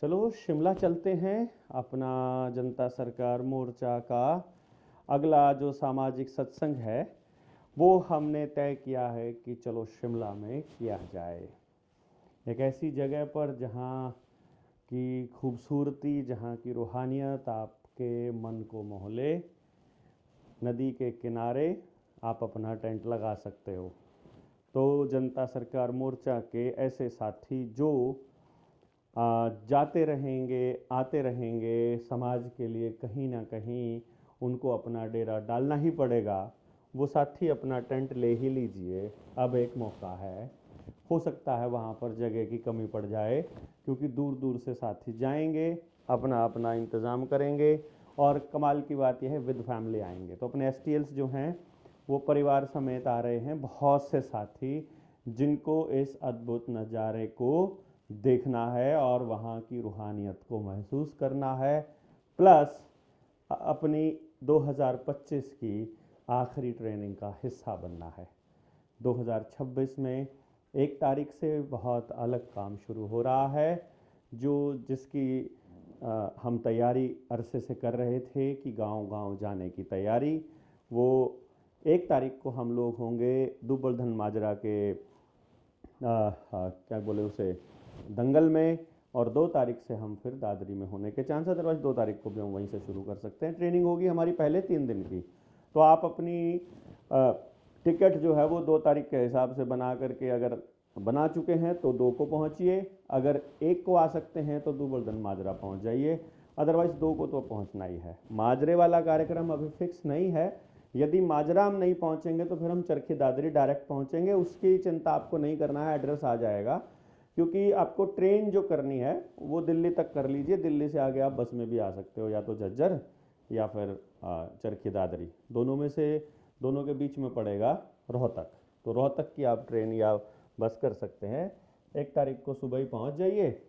चलो शिमला चलते हैं। अपना जनता सरकार मोर्चा का अगला जो सामाजिक सत्संग है वो हमने तय किया है कि चलो शिमला में किया जाए। एक ऐसी जगह पर जहाँ की खूबसूरती, जहाँ की रूहानियत आपके मन को मोह ले। नदी के किनारे आप अपना टेंट लगा सकते हो। तो जनता सरकार मोर्चा के ऐसे साथी जो जाते रहेंगे, आते रहेंगे, समाज के लिए कहीं ना कहीं उनको अपना डेरा डालना ही पड़ेगा, वो साथी अपना टेंट ले ही लीजिए। अब एक मौका है, हो सकता है वहाँ पर जगह की कमी पड़ जाए, क्योंकि दूर दूर से साथी जाएंगे, अपना अपना इंतज़ाम करेंगे। और कमाल की बात यह है, विद फैमिली आएंगे। तो अपने एसटीएल्स जो हैं वो परिवार समेत आ रहे हैं, बहुत से साथी जिनको इस अद्भुत नज़ारे को देखना है और वहाँ की रूहानियत को महसूस करना है, प्लस अपनी 2025 की आखिरी ट्रेनिंग का हिस्सा बनना है। 2026 में 1 तारीख से बहुत अलग काम शुरू हो रहा है, जो जिसकी हम तैयारी अरसे से कर रहे थे कि गांव-गांव जाने की तैयारी। वो 1 तारीख को हम लोग होंगे दुबलधन माजरा के क्या बोले उसे, दंगल में। और 2 तारीख से हम फिर दादरी में होने के चांस है, अदरवाइज 2 तारीख को भी हम वहीं से शुरू कर सकते हैं। ट्रेनिंग होगी हमारी पहले 3 दिन की। तो आप अपनी टिकट जो है वो 2 तारीख के हिसाब से बना करके, अगर बना चुके हैं तो 2 को पहुंचिए, अगर 1 को आ सकते हैं तो दुबलदन माजरा पहुंच जाइए, अदरवाइज 2 को तो पहुंचना ही है। माजरे वाला कार्यक्रम अभी फिक्स नहीं है। यदि माजरा हम नहीं पहुंचेंगे तो फिर हम चरखी दादरी डायरेक्ट पहुंचेंगे, उसकी चिंता आपको नहीं करना है, एड्रेस आ जाएगा। क्योंकि आपको ट्रेन जो करनी है वो दिल्ली तक कर लीजिए, दिल्ली से आगे आप बस में भी आ सकते हो, या तो झज्जर या फिर चरखी दादरी, दोनों में से दोनों के बीच में पड़ेगा रोहतक। तो रोहतक की आप ट्रेन या बस कर सकते हैं। 1 तारीख को सुबह ही पहुंच जाइए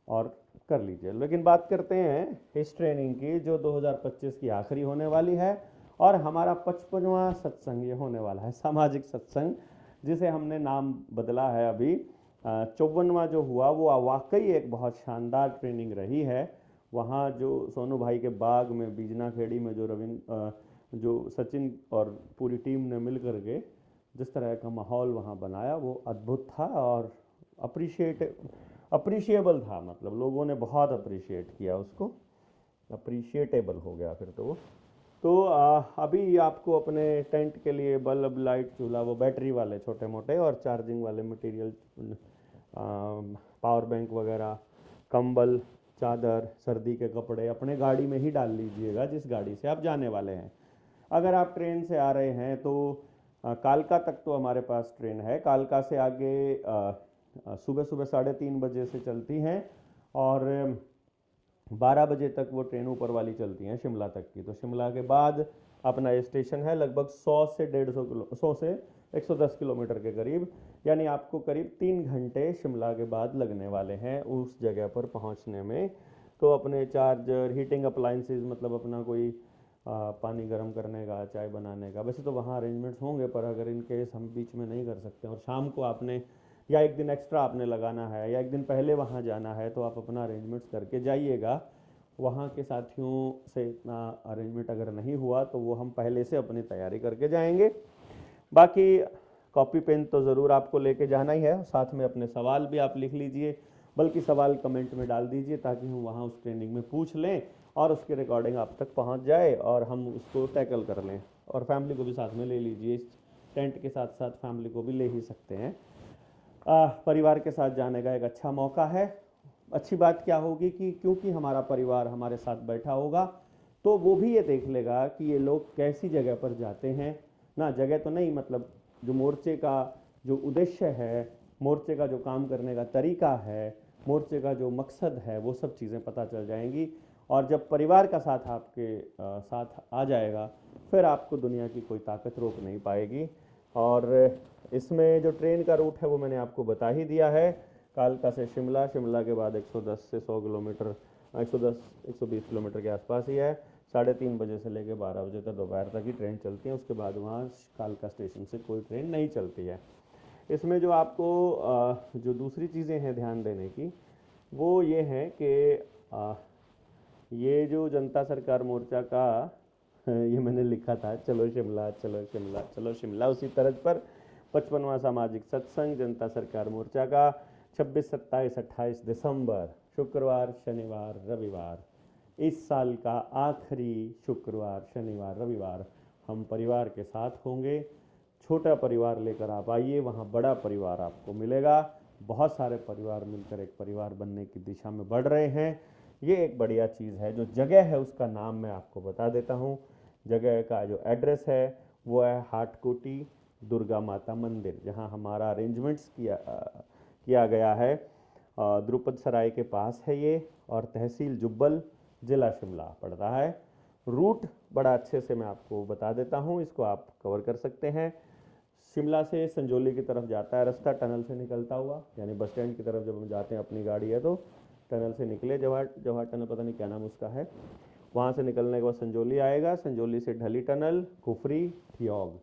और कर लीजिए। लेकिन बात करते हैं इस ट्रेनिंग की जो 2025 की आखिरी होने वाली है, और हमारा 55वां सत्संग ये होने वाला है, सामाजिक सत्संग, जिसे हमने नाम बदला है अभी। 54वां जो हुआ वो वाकई एक बहुत शानदार ट्रेनिंग रही है। वहाँ जो सोनू भाई के बाग में, बीजना खेड़ी में, जो सचिन और पूरी टीम ने मिल करके जिस तरह का माहौल वहाँ बनाया वो अद्भुत था और अप्रिशिएबल था। मतलब लोगों ने बहुत अप्रिशिएट किया उसको, अप्रिशिएटेबल हो गया फिर तो वो। तो अभी आपको अपने टेंट के लिए बल्ब, लाइट, चूल्हा, वो बैटरी वाले छोटे मोटे और चार्जिंग वाले मटेरियल, पावर बैंक वगैरह, कंबल, चादर, सर्दी के कपड़े अपने गाड़ी में ही डाल लीजिएगा जिस गाड़ी से आप जाने वाले हैं। अगर आप ट्रेन से आ रहे हैं तो कालका तक तो हमारे पास ट्रेन है। कालका से आगे सुबह सुबह 3:30 बजे से चलती हैं, और 12 बजे तक वो ट्रेन ऊपर वाली चलती हैं शिमला तक की। तो शिमला के बाद अपना ये स्टेशन है, लगभग 100 से 150 किलो 100 से 110 किलोमीटर के करीब, यानी आपको करीब 3 घंटे शिमला के बाद लगने वाले हैं उस जगह पर पहुंचने में। तो अपने चार्जर, हीटिंग अप्लाइंसेस, मतलब अपना कोई पानी गर्म करने का, चाय बनाने का, वैसे तो वहाँ अरेंजमेंट्स होंगे, पर अगर इन केस हम बीच में नहीं कर सकते और शाम को आपने या एक दिन एक्स्ट्रा आपने लगाना है या एक दिन पहले वहाँ जाना है, तो आप अपना अरेंजमेंट्स करके जाइएगा। वहाँ के साथियों से इतना अरेंजमेंट अगर नहीं हुआ तो वो हम पहले से अपनी तैयारी करके जाएंगे। बाकी कॉपी पेन तो ज़रूर आपको लेके जाना ही है, साथ में अपने सवाल भी आप लिख लीजिए, बल्कि सवाल कमेंट में डाल दीजिए ताकि हम वहाँ उस ट्रेनिंग में पूछ लें और उसकी रिकॉर्डिंग आप तक पहुँच जाए और हम उसको टैकल कर लें। और फैमिली को भी साथ में ले लीजिए, इस टेंट के साथ साथ फैमिली को भी ले ही सकते हैं। परिवार के साथ जाने का एक अच्छा मौका है। अच्छी बात क्या होगी कि क्योंकि हमारा परिवार हमारे साथ बैठा होगा, तो वो भी ये देख लेगा कि ये लोग कैसी जगह पर जाते हैं ना। जगह तो नहीं, मतलब जो मोर्चे का जो उद्देश्य है, मोर्चे का जो काम करने का तरीका है, मोर्चे का जो मकसद है, वो सब चीज़ें पता चल जाएंगी। और जब परिवार का साथ आपके साथ आ जाएगा, फिर आपको दुनिया की कोई ताकत रोक नहीं पाएगी। और इसमें जो ट्रेन का रूट है वो मैंने आपको बता ही दिया है। कालका से शिमला, शिमला के बाद 110 से 100 किलोमीटर, 120 किलोमीटर के आसपास ही है। 3:30 बजे से लेकर 12 बजे तक दोपहर तक ही ट्रेन चलती है, उसके बाद वहाँ कालका स्टेशन से कोई ट्रेन नहीं चलती है। इसमें जो आपको जो दूसरी चीज़ें हैं ध्यान देने की, वो ये है कि ये जो जनता सरकार मोर्चा का ये मैंने लिखा था, चलो शिमला चलो शिमला चलो शिमला, उसी तर्ज पर 55वां सामाजिक सत्संग जनता सरकार मोर्चा का 26, 27, 28 दिसंबर, शुक्रवार शनिवार रविवार, इस साल का आखिरी शुक्रवार शनिवार रविवार हम परिवार के साथ होंगे। छोटा परिवार लेकर आप आइए, वहाँ बड़ा परिवार आपको मिलेगा। बहुत सारे परिवार मिलकर एक परिवार बनने की दिशा में बढ़ रहे हैं। ये एक बढ़िया चीज़ है। जो जगह है उसका नाम मैं आपको बता देता हूँ। जगह का जो एड्रेस है वो है हाटकोटी दुर्गा माता मंदिर, जहाँ हमारा अरेंजमेंट्स किया गया है। द्रुपद सराय के पास है ये, और तहसील जुब्बल, ज़िला शिमला पड़ता है। रूट बड़ा अच्छे से मैं आपको बता देता हूँ, इसको आप कवर कर सकते हैं। शिमला से संजौली की तरफ जाता है रास्ता, टनल से निकलता हुआ, यानी बस स्टैंड की तरफ जब हम जाते हैं, अपनी गाड़ी है तो टनल से निकले, जवाहर जवाहर टनल, पता नहीं क्या नाम उसका है। वहाँ से निकलने के बाद संजौली आएगा, संजौली से ढली टनल, कुफरी, ठियोग।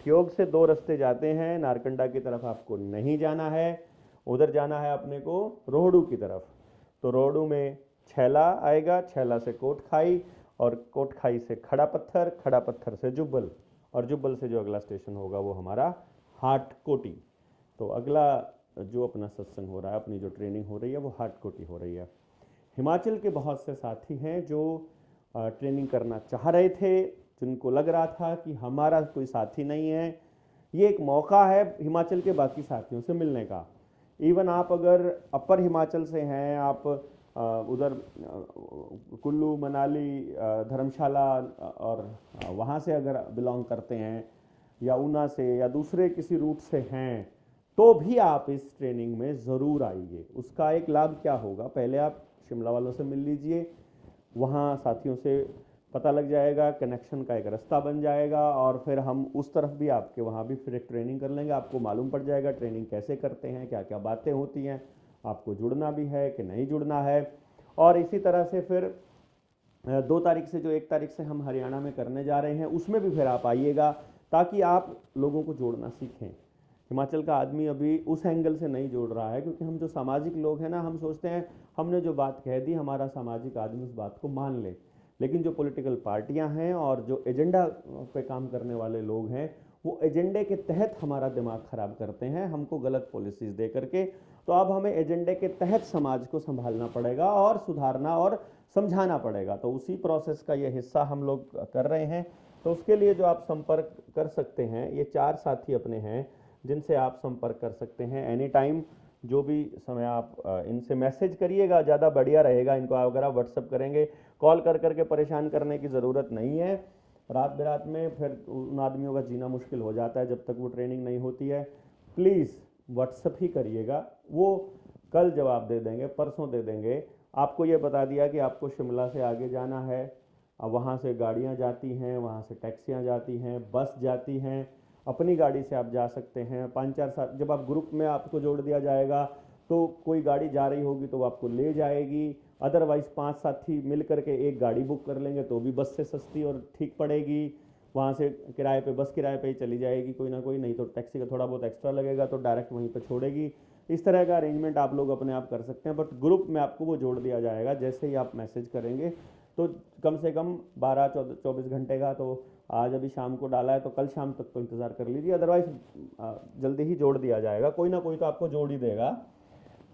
ठियोग से 2 रास्ते जाते हैं। नारकंडा की तरफ आपको नहीं जाना है, उधर जाना है अपने को रोहड़ू की तरफ। तो रोहड़ू में छैला आएगा, छैला से कोटखाई, और कोटखाई से खड़ा पत्थर, खड़ा पत्थर से जुब्बल, और जुब्बल से जो अगला स्टेशन होगा वो हमारा हाटकोटी। तो अगला जो अपना सत्संग हो रहा है, अपनी जो ट्रेनिंग हो रही है, वो हाटकोटी हो रही है। हिमाचल के बहुत से साथी हैं जो ट्रेनिंग करना चाह रहे थे, जिनको लग रहा था कि हमारा कोई साथी नहीं है। ये एक मौका है हिमाचल के बाकी साथियों से मिलने का। इवन आप अगर अपर हिमाचल से हैं, आप उधर कुल्लू, मनाली, धर्मशाला और वहाँ से अगर बिलोंग करते हैं, या ऊना से या दूसरे किसी रूट से हैं, तो भी आप इस ट्रेनिंग में ज़रूर आइए। उसका एक लाभ क्या होगा, पहले आप शिमला वालों से मिल लीजिए, वहाँ साथियों से पता लग जाएगा, कनेक्शन का एक रास्ता बन जाएगा, और फिर हम उस तरफ भी आपके वहाँ भी फिर एक ट्रेनिंग कर लेंगे। आपको मालूम पड़ जाएगा ट्रेनिंग कैसे करते हैं, क्या क्या बातें होती हैं, आपको जुड़ना भी है कि नहीं जुड़ना है। और इसी तरह से फिर 2 तारीख से, जो 1 तारीख से हम हरियाणा में करने जा रहे हैं, उसमें भी फिर आप आइएगा, ताकि आप लोगों को जोड़ना सीखें। हिमाचल का आदमी अभी उस एंगल से नहीं जोड़ रहा है, क्योंकि हम जो सामाजिक लोग हैं ना, हम सोचते हैं हमने जो बात कह दी, हमारा सामाजिक आदमी उस बात को मान ले। लेकिन जो पॉलिटिकल पार्टियां हैं और जो एजेंडा पे काम करने वाले लोग हैं, वो एजेंडे के तहत हमारा दिमाग खराब करते हैं, हमको गलत पॉलिसीज दे करके। तो अब हमें एजेंडे के तहत समाज को संभालना पड़ेगा और सुधारना और समझाना पड़ेगा। तो उसी प्रोसेस का ये हिस्सा हम लोग कर रहे हैं। तो उसके लिए जो आप संपर्क कर सकते हैं, ये 4 साथी अपने हैं जिनसे आप संपर्क कर सकते हैं एनी टाइम। जो भी समय आप इनसे मैसेज करिएगा, ज़्यादा बढ़िया रहेगा। इनको अगर आप व्हाट्सअप करेंगे, कॉल कर करके परेशान करने की ज़रूरत नहीं है। रात बेरात में फिर उन आदमियों का जीना मुश्किल हो जाता है जब तक वो ट्रेनिंग नहीं होती है। प्लीज़ व्हाट्सअप ही करिएगा, वो कल जवाब दे देंगे, परसों दे देंगे। आपको ये बता दिया कि आपको शिमला से आगे जाना है, अब वहाँ से गाड़ियाँ जाती हैं, वहाँ से टैक्सियाँ जाती हैं, बस जाती हैं, अपनी गाड़ी से आप जा सकते हैं। 5-4 साथ जब आप ग्रुप में आपको जोड़ दिया जाएगा, तो कोई गाड़ी जा रही होगी तो वो आपको ले जाएगी। अदरवाइज़ 5 साथी मिल करके एक गाड़ी बुक कर लेंगे तो भी बस से सस्ती और ठीक पड़ेगी। वहाँ से किराए पे, बस किराए पे ही चली जाएगी कोई ना कोई, नहीं तो टैक्सी का थोड़ा बहुत एक्स्ट्रा लगेगा, तो डायरेक्ट वहीं पे छोड़ेगी। इस तरह का अरेंजमेंट आप लोग अपने आप कर सकते हैं, बट ग्रुप में आपको वो जोड़ दिया जाएगा जैसे ही आप मैसेज करेंगे। तो कम से कम 12-24 घंटे का, तो आज अभी शाम को डाला है तो कल शाम तक तो इंतज़ार कर लीजिए, अदरवाइज़ जल्दी ही जोड़ दिया जाएगा, कोई ना कोई तो आपको जोड़ ही देगा।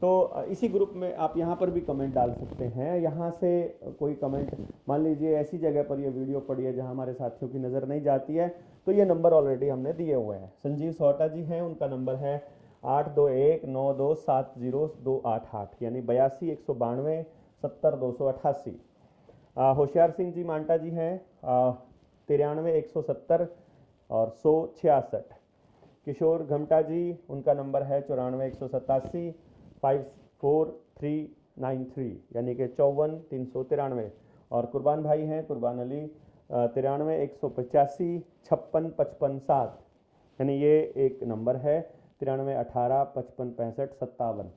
तो इसी ग्रुप में आप यहाँ पर भी कमेंट डाल सकते हैं। यहाँ से कोई कमेंट, मान लीजिए ऐसी जगह पर ये वीडियो पड़ी है जहाँ हमारे साथियों की नज़र नहीं जाती है, तो ये नंबर ऑलरेडी हमने दिए हुए हैं। संजीव सोहटा जी हैं, उनका नंबर है 8219270288, यानी 82-192-70-288। होशियार सिंह जी मांटा जी हैं, 93-170 और 100-66। किशोर घमटा जी, उनका नंबर है 94-187-54393, यानी कि 54-393। और कुर्बान भाई हैं, कुर्बान अली, 93-185-56-55-7, यानी ये एक नंबर है, 93-18-55-65-57।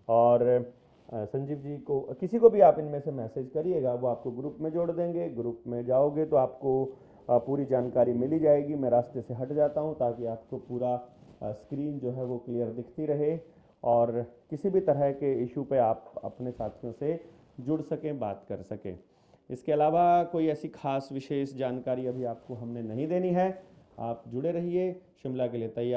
और संजीव जी को, किसी को भी आप इनमें से मैसेज करिएगा, वो आपको ग्रुप में जोड़ देंगे। ग्रुप में जाओगे तो आपको पूरी जानकारी मिली जाएगी। मैं रास्ते से हट जाता हूँ ताकि आपको पूरा स्क्रीन जो है वो क्लियर दिखती रहे। और किसी भी तरह के इशू पे आप अपने साथियों से जुड़ सकें, बात कर सकें। इसके अलावा कोई ऐसी खास विशेष जानकारी अभी आपको हमने नहीं देनी है। आप जुड़े रहिए, शिमला के लिए तैयार।